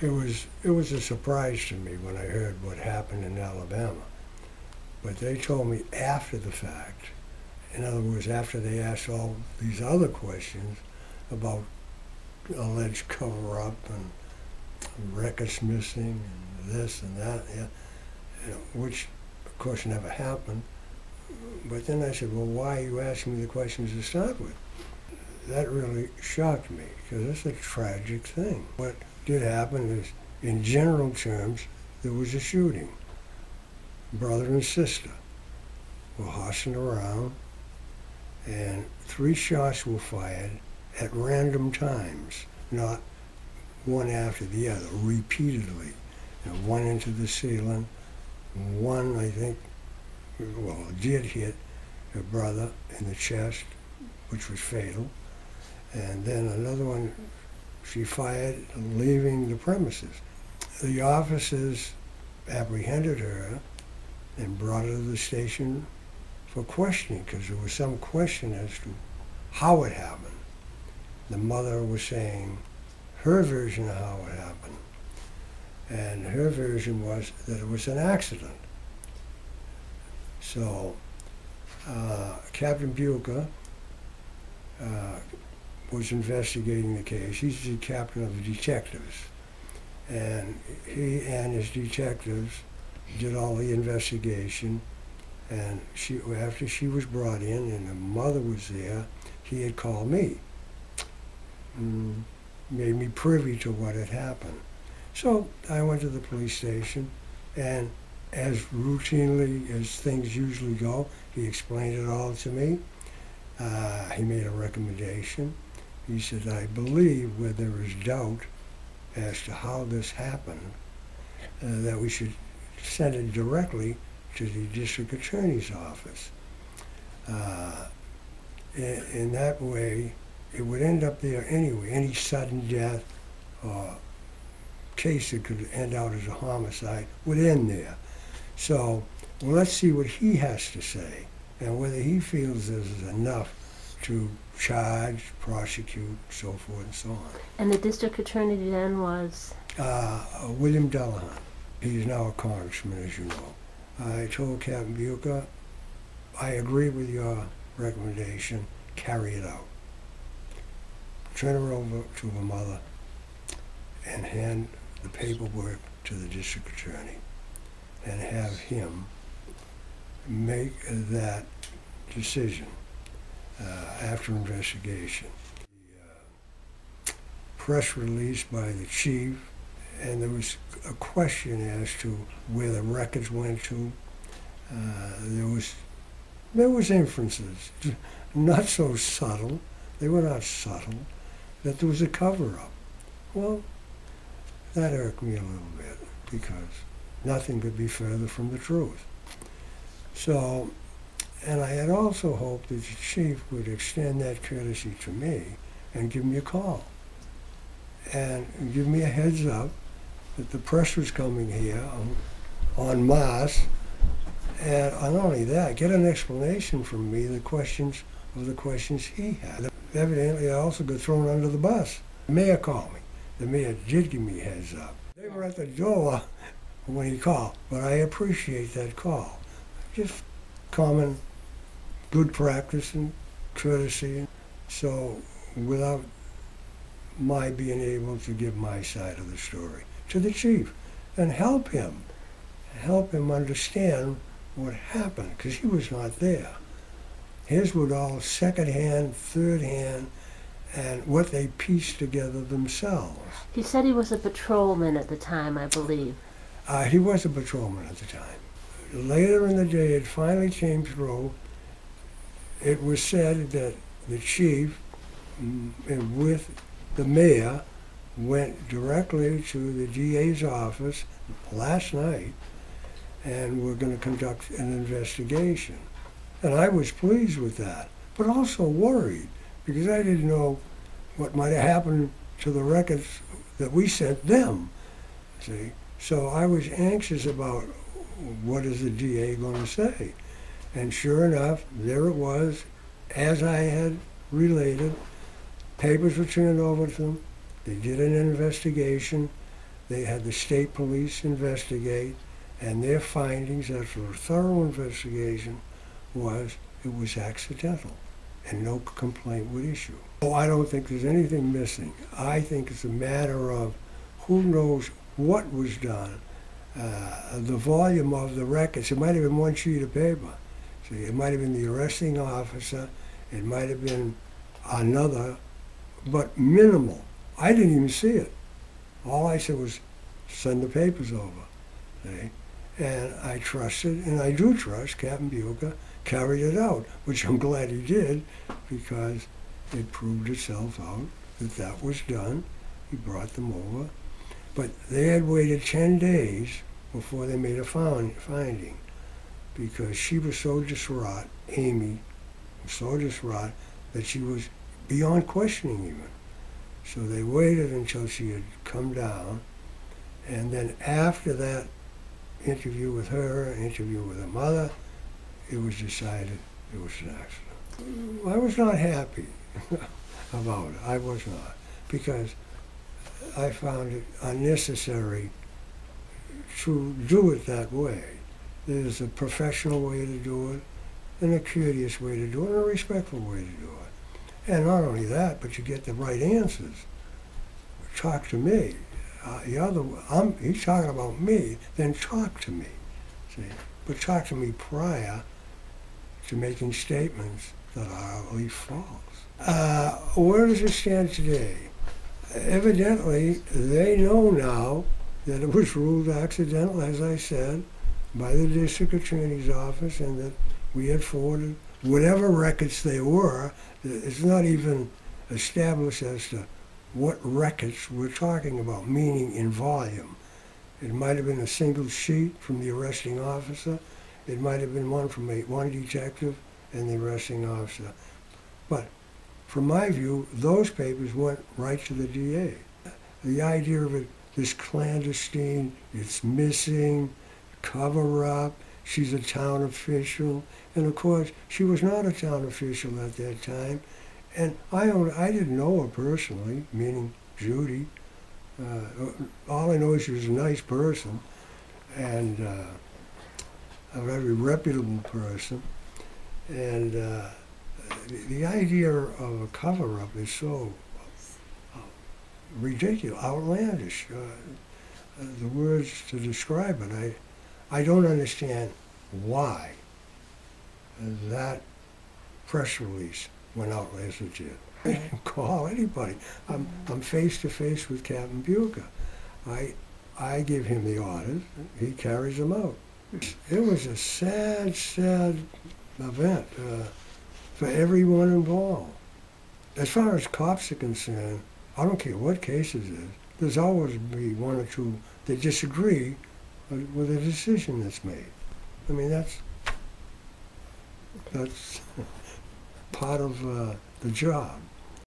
It was a surprise to me when I heard what happened in Alabama. But they told me after the fact. In other words, after they asked all these other questions about alleged cover-up and records missing and this and that, yeah, which of course never happened. But then I said, well, why are you asking me the questions to start with? That really shocked me, because it's a tragic thing. What did happen is, in general terms, there was a shooting. Brother and sister were horsing around, and 3 shots were fired at random times, not one after the other, repeatedly. One into the ceiling, one, I think, did hit her brother in the chest, which was fatal, and then another one she fired leaving the premises. The officers apprehended her and brought her to the station for questioning, because there was some question as to how it happened. The mother was saying her version of how it happened, and her version was that it was an accident. So Captain Buca was investigating the case. He's the captain of the detectives, and he and his detectives did all the investigation. And after she was brought in and the mother was there, he had called me, made me privy to what had happened. So I went to the police station, and as routinely as things usually go, he explained it all to me. He made a recommendation. He said, I believe where there is doubt as to how this happened, that we should send it directly to the district attorney's office. In that way, it would end up there anyway. Any sudden death or case that could end out as a homicide would end there. So, well, let's see what he has to say and whether he feels this is enough to charge, prosecute, so forth and so on. And the district attorney then was? William Delahunt. He's now a congressman, as you know. I told Captain Buca, I agree with your recommendation, carry it out. Turn her over to her mother and hand the paperwork to the district attorney and have him make that decision after investigation. The press release by the chief, and there was a question as to where the records went to. There was inferences, not so subtle, they were not subtle, that there was a cover-up. Well, that irked me a little bit, because nothing could be further from the truth. So, and I had also hoped that the chief would extend that courtesy to me and give me a call and give me a heads up that the press was coming here en masse, and not only that, get an explanation from me the questions he had. Evidently, I also got thrown under the bus. The mayor called me. The mayor did give me a heads up. They were at the door when he called, but I appreciate that call. Just common good practice and courtesy. So without my being able to give my side of the story to the chief and help him understand what happened, because he was not there. His was all second-hand, third-hand, and what they pieced together themselves. He said he was a patrolman at the time, I believe. He was a patrolman at the time. Later in the day, it finally came through. It was said that the chief, with the mayor, went directly to the DA's office last night and were going to conduct an investigation. And I was pleased with that, but also worried, because I didn't know what might have happened to the records that we sent them, see? So I was anxious about what is the DA going to say. And sure enough, there it was, as I had related. Papers were turned over to them. They did an investigation. They had the state police investigate, and their findings after a thorough investigation was it was accidental and no complaint would issue. Oh, I don't think there's anything missing. I think it's a matter of who knows what was done, the volume of the records. It might have been one sheet of paper. See, it might have been the arresting officer. It might have been another, but minimal. I didn't even see it. All I said was, send the papers over. See? And I trusted, and I do trust Captain Buca carried it out, which I'm glad he did, because it proved itself out that that was done. He brought them over. But they had waited 10 days before they made a finding, because she was so distraught, Amy was so distraught, that she was beyond questioning even. So they waited until she had come down, and then after that interview with her, interview with her mother, it was decided it was an accident. I was not happy about it. I was not, because I found it unnecessary to do it that way. There's a professional way to do it, and a courteous way to do it, and a respectful way to do it. And not only that, but you get the right answers. Talk to me. He's talking about me, then talk to me. See? But talk to me prior to making statements that are utterly false. Where does it stand today? Evidently, they know now that it was ruled accidental, as I said, by the district attorney's office, and that we had forwarded whatever records they were. It's not even established as to what records we're talking about, meaning in volume. It might have been a single sheet from the arresting officer. It might have been one from one detective and the arresting officer. But from my view, those papers went right to the DA. The idea of it, this clandestine, it's missing, cover up, she's a town official. And of course, she was not a town official at that time. And I didn't know her personally, meaning Judy. All I know is she was a nice person and a very reputable person. And the idea of a cover-up is so ridiculous, outlandish. The words to describe it, I don't understand why that press release went out as it did. I didn't call anybody. I'm face to face with Captain Buca. I give him the orders, he carries them out. It was a sad, sad event for everyone involved. As far as cops are concerned, I don't care what case it is, there's always be one or two that disagree with a decision that's made. I mean, that's part of the job.